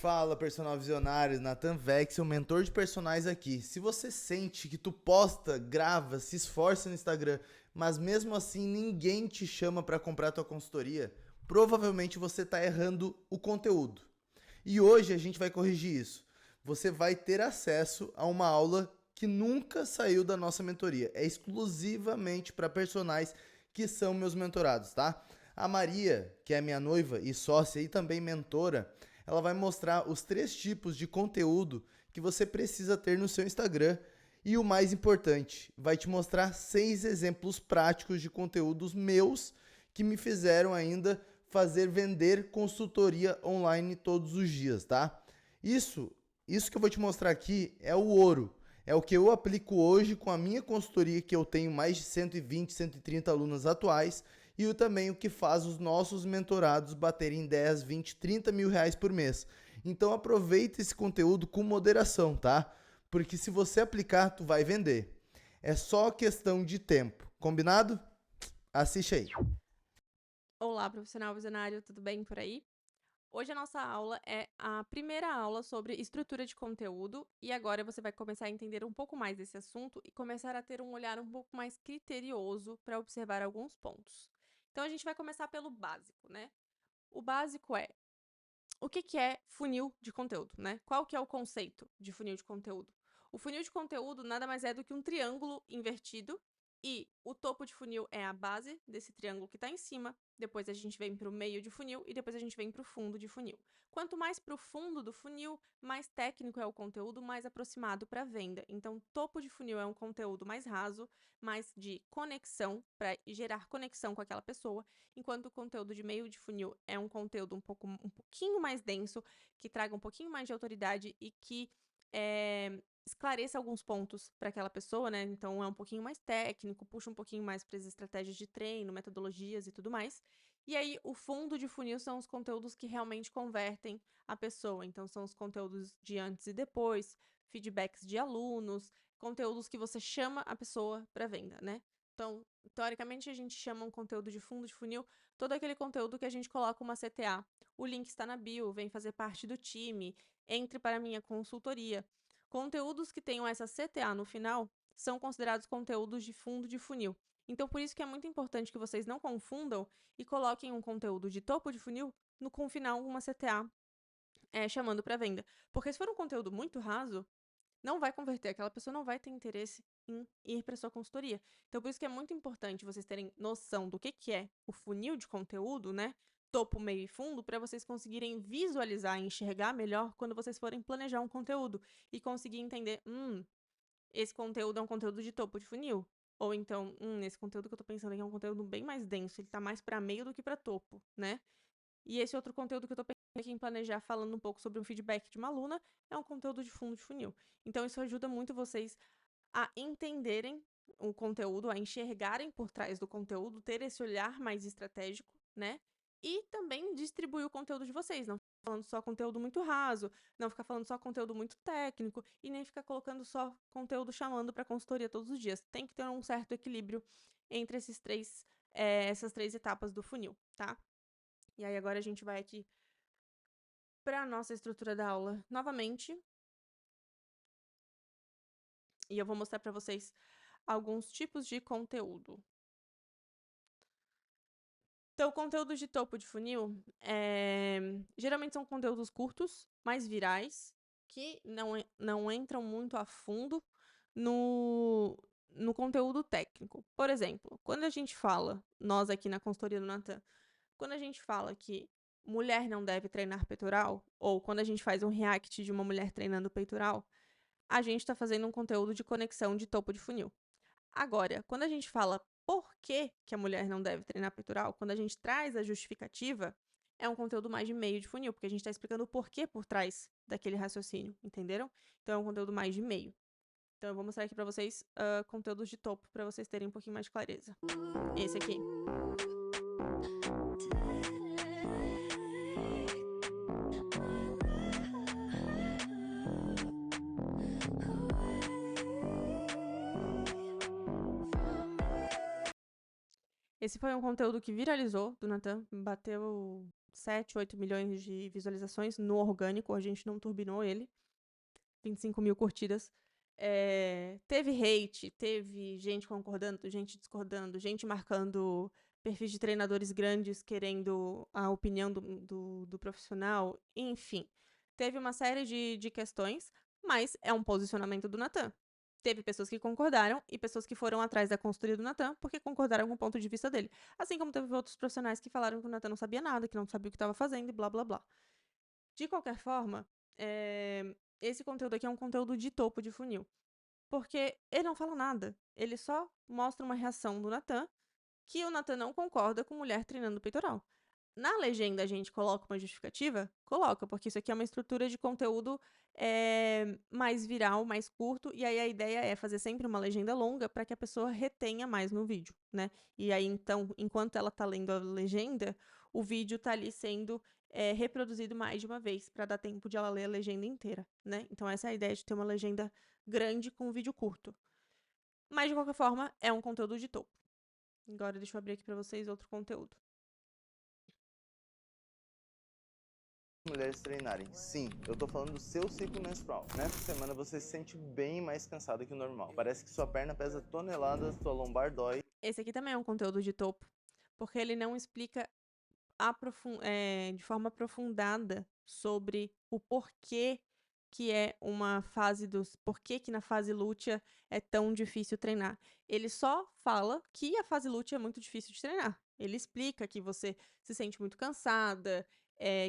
Fala, personal visionário, Nathan Vexel, mentor de personagens aqui. Se você sente que tu posta, grava, se esforça no Instagram, mas mesmo assim ninguém te chama para comprar tua consultoria, provavelmente você está errando o conteúdo. E hoje a gente vai corrigir isso. Você vai ter acesso a uma aula que nunca saiu da nossa mentoria. É exclusivamente para personagens que são meus mentorados, tá? A Maria, que é minha noiva e sócia e também mentora, ela vai mostrar os 3 tipos de conteúdo que você precisa ter no seu Instagram. E o mais importante, vai te mostrar 6 exemplos práticos de conteúdos meus que me fizeram ainda fazer vender consultoria online todos os dias, tá? Isso, isso que eu vou te mostrar aqui é o ouro. É o que eu aplico hoje com a minha consultoria, que eu tenho mais de 120, 130 alunos atuais, e também o que faz os nossos mentorados baterem 10, 20, 30 mil reais por mês. Então aproveita esse conteúdo com moderação, tá? Porque se você aplicar, tu vai vender. É só questão de tempo. Combinado? Assiste aí. Olá, profissional visionário, tudo bem por aí? Hoje a nossa aula é a primeira aula sobre estrutura de conteúdo e agora você vai começar a entender um pouco mais desse assunto e começar a ter um olhar um pouco mais criterioso para observar alguns pontos. Então a gente vai começar pelo básico, né? O básico é o que é funil de conteúdo, né? Qual que é o conceito de funil de conteúdo? O funil de conteúdo nada mais é do que um triângulo invertido e o topo de funil é a base desse triângulo que está em cima, depois a gente vem para o meio de funil e depois a gente vem para o fundo de funil. Quanto mais para o fundo do funil, mais técnico é o conteúdo, mais aproximado para a venda. Então, topo de funil é um conteúdo mais raso, mais de conexão, para gerar conexão com aquela pessoa, enquanto o conteúdo de meio de funil é um conteúdo um pouquinho mais denso, que traga um pouquinho mais de autoridade e que esclareça alguns pontos para aquela pessoa, né? Então é um pouquinho mais técnico, puxa um pouquinho mais para as estratégias de treino, metodologias e tudo mais. E aí, o fundo de funil são os conteúdos que realmente convertem a pessoa. Então, são os conteúdos de antes e depois, feedbacks de alunos, conteúdos que você chama a pessoa para venda, né? Então, teoricamente, a gente chama um conteúdo de fundo de funil todo aquele conteúdo que a gente coloca uma CTA. O link está na bio, vem fazer parte do time, entre para a minha consultoria. Conteúdos que tenham essa CTA no final são considerados conteúdos de fundo de funil. Então, por isso que é muito importante que vocês não confundam e coloquem um conteúdo de topo de funil com final uma CTA chamando para venda. Porque se for um conteúdo muito raso, não vai converter, aquela pessoa não vai ter interesse em ir para sua consultoria. Então, por isso que é muito importante vocês terem noção do que é o funil de conteúdo, né? Topo, meio e fundo, para vocês conseguirem visualizar e enxergar melhor quando vocês forem planejar um conteúdo e conseguir entender, esse conteúdo é um conteúdo de topo de funil. Ou então, esse conteúdo que eu tô pensando aqui é um conteúdo bem mais denso, ele tá mais para meio do que para topo, né? E esse outro conteúdo que eu tô pensando aqui em planejar, falando um pouco sobre um feedback de uma aluna, é um conteúdo de fundo de funil. Então, isso ajuda muito vocês a entenderem o conteúdo, a enxergarem por trás do conteúdo, ter esse olhar mais estratégico, né? E também distribuir o conteúdo de vocês, não ficar falando só conteúdo muito raso, não ficar falando só conteúdo muito técnico e nem ficar colocando só conteúdo chamando para consultoria todos os dias. Tem que ter um certo equilíbrio entre essas três etapas do funil, tá? E aí agora a gente vai aqui para a nossa estrutura da aula novamente. E eu vou mostrar para vocês alguns tipos de conteúdo. Então, conteúdos de topo de funil, geralmente são conteúdos curtos, mais virais, que não entram muito a fundo no conteúdo técnico. Por exemplo, quando a gente fala, nós aqui na consultoria do Natan, quando a gente fala que mulher não deve treinar peitoral, ou quando a gente faz um react de uma mulher treinando peitoral, a gente está fazendo um conteúdo de conexão de topo de funil. Agora, quando a gente fala por que a mulher não deve treinar peitoral, quando a gente traz a justificativa, é um conteúdo mais de meio de funil, porque a gente está explicando o porquê por trás daquele raciocínio, entenderam? Então, é um conteúdo mais de meio. Então, eu vou mostrar aqui para vocês conteúdos de topo, para vocês terem um pouquinho mais de clareza. Esse aqui. Esse foi um conteúdo que viralizou do Natan, bateu 7, 8 milhões de visualizações no orgânico, a gente não turbinou ele. 25 mil curtidas. Teve hate, teve gente concordando, gente discordando, gente marcando perfis de treinadores grandes querendo a opinião do profissional, enfim. Teve uma série de questões, mas é um posicionamento do Natan. Teve pessoas que concordaram e pessoas que foram atrás da consultoria do Natan porque concordaram com o ponto de vista dele. Assim como teve outros profissionais que falaram que o Natan não sabia nada, que não sabia o que estava fazendo e blá blá blá. De qualquer forma, esse conteúdo aqui é um conteúdo de topo de funil. Porque ele não fala nada. Ele só mostra uma reação do Natan, que o Natan não concorda com mulher treinando peitoral. Na legenda a gente coloca uma justificativa? Coloca, porque isso aqui é uma estrutura de conteúdo mais viral, mais curto, e aí a ideia é fazer sempre uma legenda longa para que a pessoa retenha mais no vídeo, né? E aí, então, enquanto ela tá lendo a legenda, o vídeo tá ali sendo reproduzido mais de uma vez, para dar tempo de ela ler a legenda inteira, né? Então essa é a ideia de ter uma legenda grande com um vídeo curto. Mas, de qualquer forma, é um conteúdo de topo. Agora deixa eu abrir aqui para vocês outro conteúdo. Mulheres treinarem. Sim, eu tô falando do seu ciclo menstrual. Nessa semana você se sente bem mais cansado que o normal. Parece que sua perna pesa toneladas, sua lombar dói. Esse aqui também é um conteúdo de topo, porque ele não explica de forma aprofundada sobre o porquê que é uma fase dos. Porquê que na fase lútea é tão difícil treinar. Ele só fala que a fase lútea é muito difícil de treinar. Ele explica que você se sente muito cansada,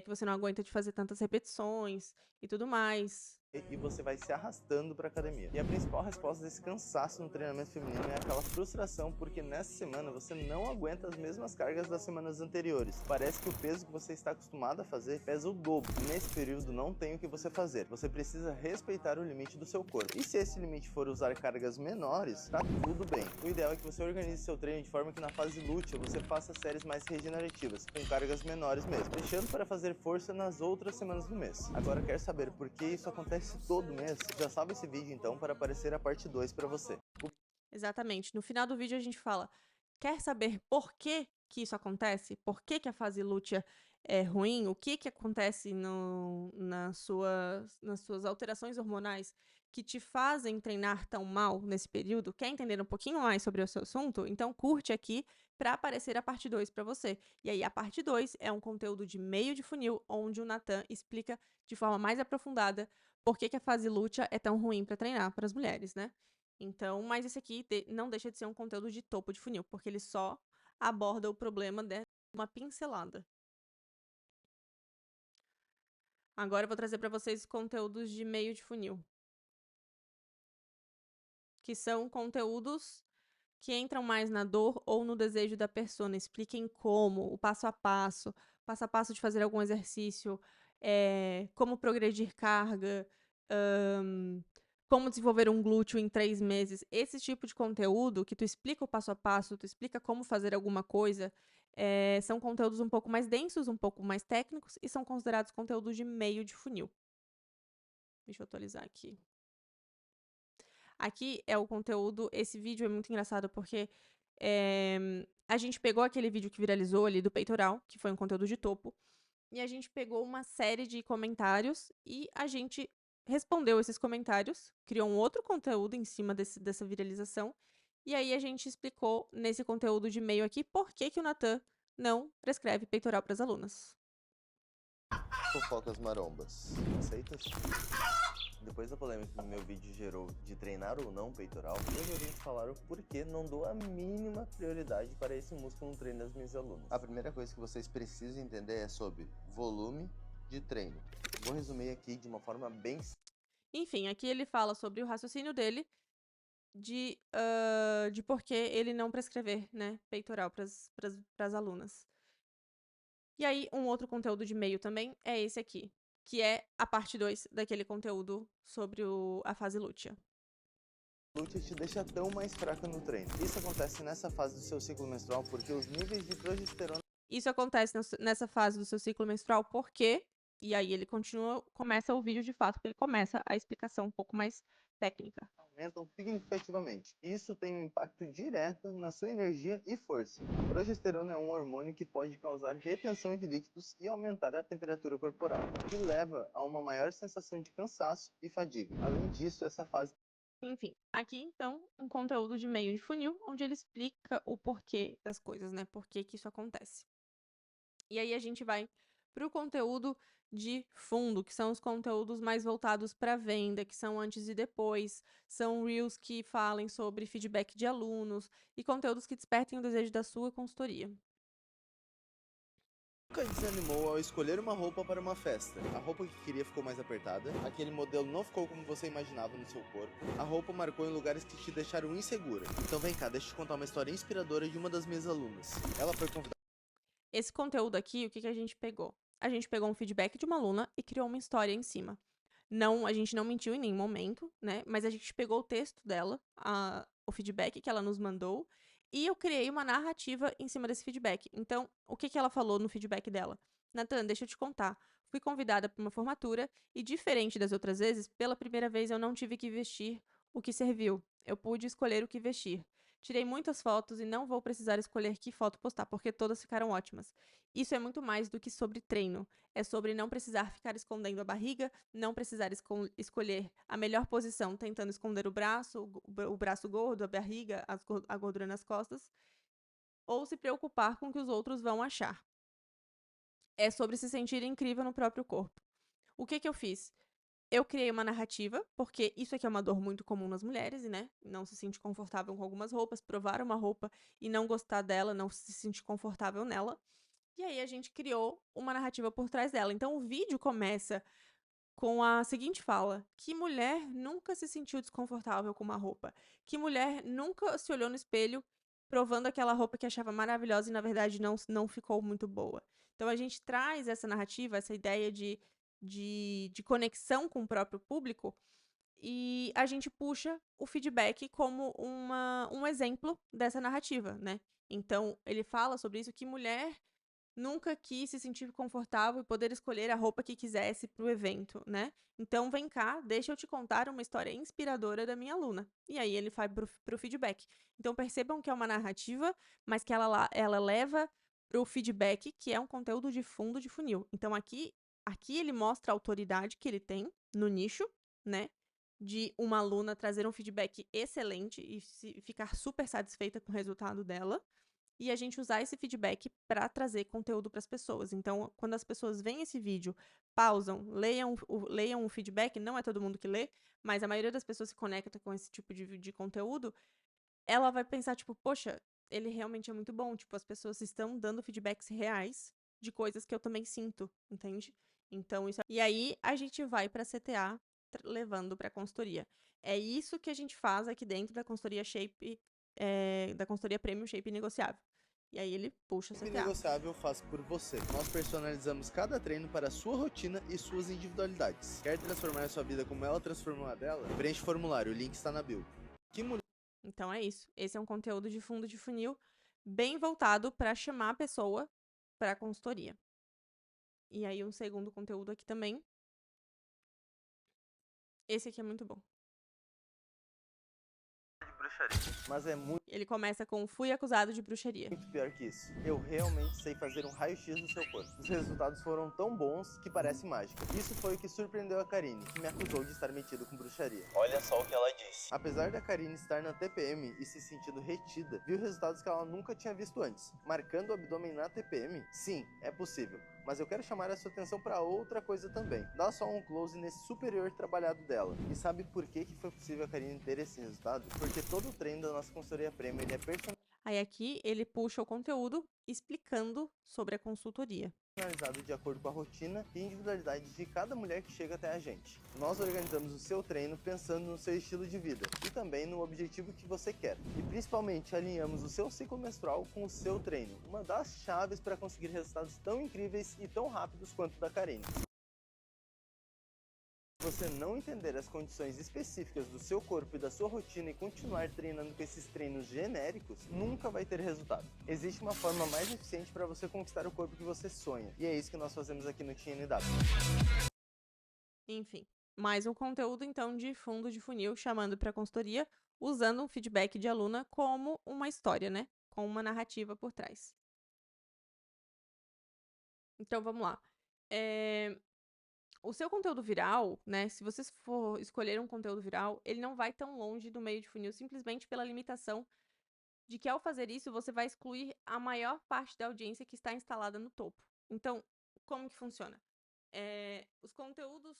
que você não aguenta de fazer tantas repetições e tudo mais. E você vai se arrastando para academia. E a principal resposta desse cansaço no treinamento feminino é aquela frustração, porque nessa semana você não aguenta as mesmas cargas das semanas anteriores. Parece que o peso que você está acostumado a fazer pesa o dobro. Nesse período não tem o que você fazer. Você precisa respeitar o limite do seu corpo. E se esse limite for usar cargas menores, tá tudo bem. O ideal é que você organize seu treino de forma que na fase lútea você faça séries mais regenerativas, com cargas menores mesmo, deixando para fazer força nas outras semanas do mês. Agora, quer saber por que isso acontece todo mês? Já salve esse vídeo então para aparecer a parte 2 para você. Exatamente. No final do vídeo a gente fala: quer saber por que isso acontece? Por que a fase lútea é ruim? O que acontece nas suas alterações hormonais que te fazem treinar tão mal nesse período? Quer entender um pouquinho mais sobre o seu assunto? Então curte aqui para aparecer a parte 2 para você. E aí a parte 2 é um conteúdo de meio de funil, onde o Natan explica de forma mais aprofundada por que a fase lútea é tão ruim para treinar para as mulheres, né? Então, mas esse aqui não deixa de ser um conteúdo de topo de funil, porque ele só aborda o problema de uma pincelada. Agora eu vou trazer para vocês conteúdos de meio de funil, que são conteúdos que entram mais na dor ou no desejo da persona. Expliquem como, o passo a passo de fazer algum exercício, como progredir carga, como desenvolver um glúteo em 3 meses. Esse tipo de conteúdo que tu explica o passo a passo, tu explica como fazer alguma coisa, são conteúdos um pouco mais densos, um pouco mais técnicos e são considerados conteúdos de meio de funil. Deixa eu atualizar aqui. Aqui é o conteúdo. Esse vídeo é muito engraçado porque a gente pegou aquele vídeo que viralizou ali do peitoral, que foi um conteúdo de topo, e a gente pegou uma série de comentários e a gente respondeu esses comentários, criou um outro conteúdo em cima dessa viralização, e aí a gente explicou nesse conteúdo de meio aqui por que o Natan não prescreve peitoral para as alunas. Fofocas marombas. Aceitas? Depois da polêmica que meu vídeo gerou de treinar ou não peitoral, meus ouvintes falaram por que não dou a mínima prioridade para esse músculo no treino das minhas alunas. A primeira coisa que vocês precisam entender é sobre volume de treino. Vou resumir aqui de uma forma bem... Enfim, aqui ele fala sobre o raciocínio dele de por que ele não prescrever, né, peitoral para as alunas. E aí, um outro conteúdo de meio também é esse aqui, que é a parte 2 daquele conteúdo sobre a fase lútea. Lútea te deixa tão mais fraca no treino. Isso acontece nessa fase do seu ciclo menstrual porque os níveis de progesterona... Isso acontece nessa fase do seu ciclo menstrual porque... E aí ele começa o vídeo de fato, porque ele começa a explicação um pouco mais técnica. aumentam significativamente. Isso tem um impacto direto na sua energia e força. A progesterona é um hormônio que pode causar retenção de líquidos e aumentar a temperatura corporal, o que leva a uma maior sensação de cansaço e fadiga. Além disso, essa fase Enfim, aqui então um conteúdo de meio de funil, onde ele explica o porquê das coisas, né? Por que que isso acontece. E aí a gente vai para o conteúdo de fundo, que são os conteúdos mais voltados para venda, que são antes e depois, são reels que falem sobre feedback de alunos e conteúdos que despertem o desejo da sua consultoria. Nunca desanimou ao escolher uma roupa para uma festa. A roupa que queria ficou mais apertada, aquele modelo não ficou como você imaginava no seu corpo, a roupa marcou em lugares que te deixaram insegura. Então vem cá, deixa eu te contar uma história inspiradora de uma das minhas alunas. Ela foi convidada. Esse conteúdo aqui, o que que a gente pegou? A gente pegou um feedback de uma aluna e criou uma história em cima. Não, a gente não mentiu em nenhum momento, né? Mas a gente pegou o texto dela, o feedback que ela nos mandou, e eu criei uma narrativa em cima desse feedback. Então, o que que ela falou no feedback dela? Nathan, deixa eu te contar. Fui convidada para uma formatura e, diferente das outras vezes, pela primeira vez eu não tive que vestir o que serviu. Eu pude escolher o que vestir. Tirei muitas fotos e não vou precisar escolher que foto postar, porque todas ficaram ótimas. Isso é muito mais do que sobre treino. É sobre não precisar ficar escondendo a barriga, não precisar escolher a melhor posição, tentando esconder o braço gordo, a barriga, a gordura nas costas, ou se preocupar com o que os outros vão achar. É sobre se sentir incrível no próprio corpo. O que que eu fiz? Eu criei uma narrativa, porque isso aqui é uma dor muito comum nas mulheres, né? Não se sentir confortável com algumas roupas, provar uma roupa e não gostar dela, não se sentir confortável nela. E aí a gente criou uma narrativa por trás dela. Então o vídeo começa com a seguinte fala: que mulher nunca se sentiu desconfortável com uma roupa? Que mulher nunca se olhou no espelho provando aquela roupa que achava maravilhosa e na verdade não ficou muito boa? Então a gente traz essa narrativa, essa ideia de conexão com o próprio público e a gente puxa o feedback como um exemplo dessa narrativa, né? Então ele fala sobre isso, que mulher nunca quis se sentir confortável e poder escolher a roupa que quisesse para o evento, né? Então vem cá, deixa eu te contar uma história inspiradora da minha aluna. E aí ele vai pro feedback. Então percebam que é uma narrativa, mas que ela leva pro feedback, que é um conteúdo de fundo de funil. Então aqui ele mostra a autoridade que ele tem no nicho, né? De uma aluna trazer um feedback excelente e ficar super satisfeita com o resultado dela. E a gente usar esse feedback para trazer conteúdo para as pessoas. Então, quando as pessoas veem esse vídeo, pausam, leiam o feedback, não é todo mundo que lê, mas a maioria das pessoas se conecta com esse tipo de conteúdo, ela vai pensar, tipo, poxa, ele realmente é muito bom. Tipo, as pessoas estão dando feedbacks reais de coisas que eu também sinto, entende? Então, isso. E aí, a gente vai para CTA levando para consultoria. É isso que a gente faz aqui dentro da consultoria Shape, da consultoria Premium Shape Negociável. E aí ele puxa o O CTA. negociável faz por você. Nós personalizamos cada treino para a sua rotina e suas individualidades. Quer transformar a sua vida como ela transformou a dela? Preenche o formulário, o link está na bio. Que mulher Então é isso. Esse é um conteúdo de fundo de funil bem voltado para chamar a pessoa para consultoria. E aí um segundo conteúdo aqui também. Esse aqui é muito bom. de bruxaria. Mas é muito Ele começa com: fui acusado de bruxaria. pior que isso. Eu realmente sei fazer um raio-x do seu corpo. Os resultados foram tão bons que parece mágica. Isso foi o que surpreendeu a Karine, que me acusou de estar metido com bruxaria. Olha só o que ela disse. Apesar da Karine estar na TPM e se sentindo retida, viu resultados que ela nunca tinha visto antes. Marcando o abdômen na TPM? Sim, é possível. Mas eu quero chamar a sua atenção para outra coisa também. Dá só um close nesse superior trabalhado dela. E sabe por que foi possível a Karine ter esse resultado? Porque todo o treino da nossa consultoria Premium ele é Aí aqui ele puxa o conteúdo explicando sobre a consultoria. personalizado de acordo com a rotina e individualidade de cada mulher que chega até a gente. Nós organizamos o seu treino pensando no seu estilo de vida e também no objetivo que você quer. E principalmente alinhamos o seu ciclo menstrual com o seu treino, uma das chaves para conseguir resultados tão incríveis e tão rápidos quanto o da Karine. Se você não entender as condições específicas do seu corpo e da sua rotina e continuar treinando com esses treinos genéricos, nunca vai ter resultado. Existe uma forma mais eficiente para você conquistar o corpo que você sonha, e é isso que nós fazemos aqui no TNW. Enfim, mais um conteúdo, então, de fundo de funil, chamando para consultoria, usando um feedback de aluna como uma história, né? Com uma narrativa por trás. Então, vamos lá. O seu conteúdo viral, né? Se você for escolher um conteúdo viral, ele não vai tão longe do meio de funil, simplesmente pela limitação de que, ao fazer isso, você vai excluir a maior parte da audiência que está instalada no topo. Então, como que funciona? Os conteúdos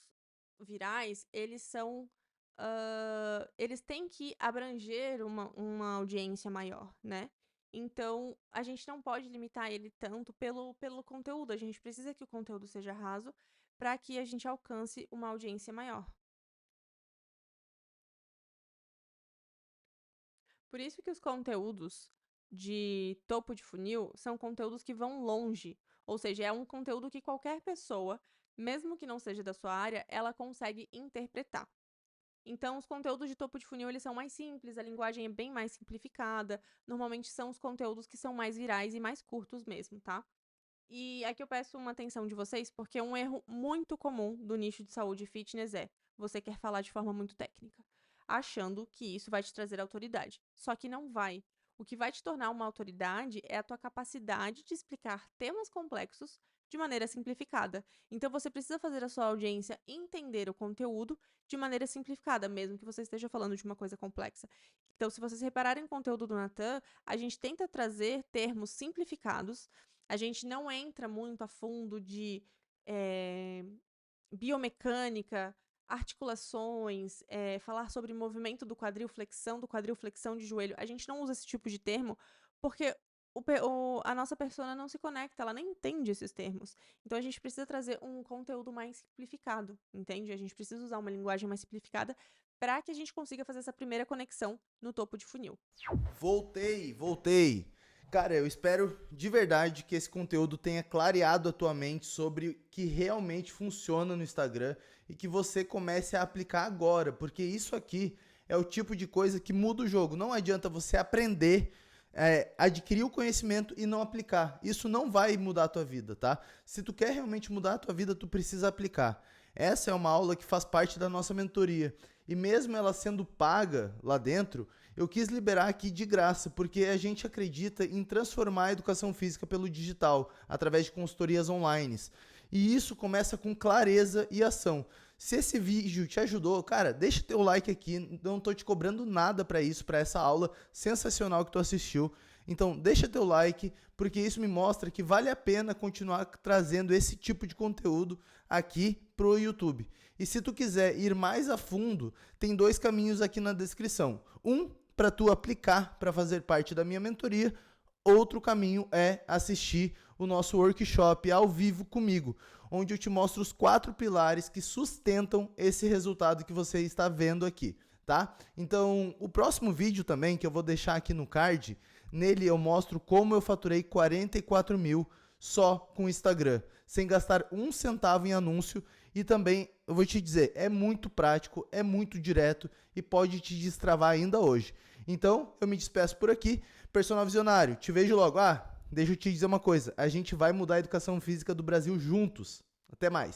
virais, eles são... eles têm que abranger uma audiência maior, né? Então, a gente não pode limitar ele tanto pelo conteúdo. A gente precisa que o conteúdo seja raso para que a gente alcance uma audiência maior. Por isso que os conteúdos de topo de funil são conteúdos que vão longe. Ou seja, é um conteúdo que qualquer pessoa, mesmo que não seja da sua área, ela consegue interpretar. Então, os conteúdos de topo de funil, eles são mais simples, a linguagem é bem mais simplificada. Normalmente são os conteúdos que são mais virais e mais curtos mesmo, tá? E aqui eu peço uma atenção de vocês, porque um erro muito comum do nicho de saúde e fitness é: você quer falar de forma muito técnica, achando que isso vai te trazer autoridade. Só que não vai. O que vai te tornar uma autoridade é a tua capacidade de explicar temas complexos de maneira simplificada. Então você precisa fazer a sua audiência entender o conteúdo de maneira simplificada, mesmo que você esteja falando de uma coisa complexa. Então, se vocês repararem no conteúdo do Natan, a gente tenta trazer termos simplificados. A gente não entra muito a fundo de biomecânica, articulações, falar sobre movimento do quadril flexão de joelho. A gente não usa esse tipo de termo porque a nossa persona não se conecta, ela nem entende esses termos. Então, a gente precisa trazer um conteúdo mais simplificado, entende? A gente precisa usar uma linguagem mais simplificada para que a gente consiga fazer essa primeira conexão no topo de funil. Voltei. Cara, eu espero de verdade que esse conteúdo tenha clareado a tua mente sobre o que realmente funciona no Instagram e que você comece a aplicar agora, porque isso aqui é o tipo de coisa que muda o jogo. Não adianta você aprender, adquirir o conhecimento e não aplicar. Isso não vai mudar a tua vida, tá? Se tu quer realmente mudar a tua vida, tu precisa aplicar. Essa é uma aula que faz parte da nossa mentoria. E mesmo ela sendo paga lá dentro, eu quis liberar aqui de graça, porque a gente acredita em transformar a educação física pelo digital, através de consultorias online. E isso começa com clareza e ação. Se esse vídeo te ajudou, cara, deixa teu like aqui, não tô te cobrando nada para isso, para essa aula sensacional que tu assistiu. Então, deixa teu like, porque isso me mostra que vale a pena continuar trazendo esse tipo de conteúdo aqui pro YouTube. E se tu quiser ir mais a fundo, tem 2 caminhos aqui na descrição. Um, para tu aplicar para fazer parte da minha mentoria. Outro caminho é assistir o nosso workshop ao vivo comigo, onde eu te mostro os 4 pilares que sustentam esse resultado que você está vendo aqui, tá? Então, o próximo vídeo também, que eu vou deixar aqui no card, nele eu mostro como eu faturei 44 mil só com o Instagram, sem gastar 1 centavo em anúncio. E também, eu vou te dizer, é muito prático, é muito direto e pode te destravar ainda hoje. Então, eu me despeço por aqui. Personal Visionário, te vejo logo. Deixa eu te dizer uma coisa, a gente vai mudar a educação física do Brasil juntos. Até mais.